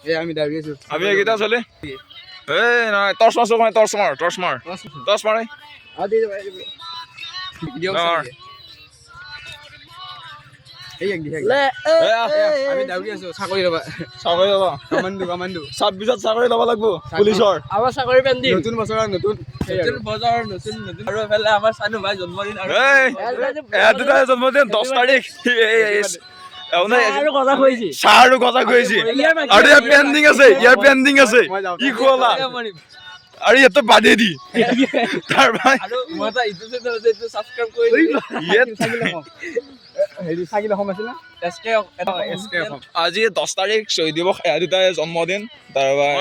এই আমি দাঁড়িয়ে আছো আমি এইকেইটা চলে এই নহয় টৰ্চ মাৰ টৰ্চ মাৰ আদি ভিডিও এই এক দিহে আমি দাঁড়িয়ে আছো চাকৰি ৰবা কামান্ডু 26ত চাকৰি ল'ব লাগিব পুলিচৰ আমাৰ চাকৰি পেন্দি নতুন বছৰৰ নতুন আৰু এফালে আমাৰ চানু ভাই জন্মদিন আৰু দুটা জন্মদিন 10 তাৰিখ আৰু কথা কৈছি চাৰো কথা কৈছি আৰু ইয়াৰ পেণ্ডিং আছে ই খোলা আৰু ইয়াতো বাদে দি তাৰ ভাই আৰু মই এটা ইটো চেনেলটো সাবস্ক্ৰাইব কৰি হেৰি চাকিল অসম আছিল না এসকে অসম আজি 10 তাৰিখ শহীদ দিৱস এয়া দুটাই জন্মদিন তাৰ ভাই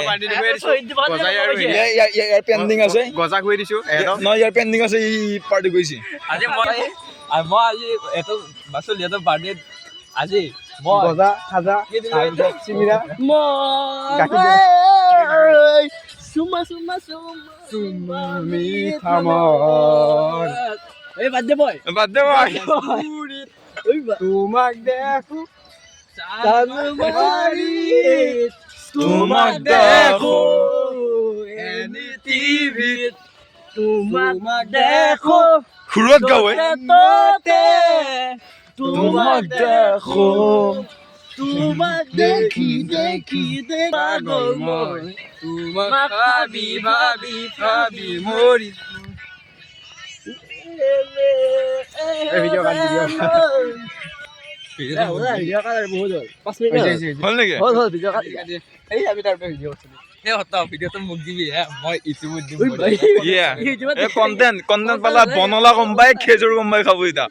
ইয়াৰ পেণ্ডিং আছে গজা খুৱাই দিছো নহয় ইয়াৰ পেণ্ডিং আছে ই পাৰ্টি গৈছে আজি মই আজি এটো বাসুল ইয়াতো বাৰ্থডে আজি মই গজা খাজা চিমিৰা সুমা তুমি থামৰ এই বাৰ্থডে বয় তোমাক দেখো তোমাক দেখো এনি টিভিত তোমাক দেখো সুৰত গাৱে তোমাক দেখো তোমাক দেখি পাগল মই তোমাক ভাবি মৰি হ'ল নেকি এই আমি তাৰ ভিডিও কৰিছিলো এই হতা ভিডিওটো মোক দিবি মই ইউটিউবত দিম কন্টেন্ট পালা বনলা গম পাই খেজুৰ গম পাই খাব এতিয়া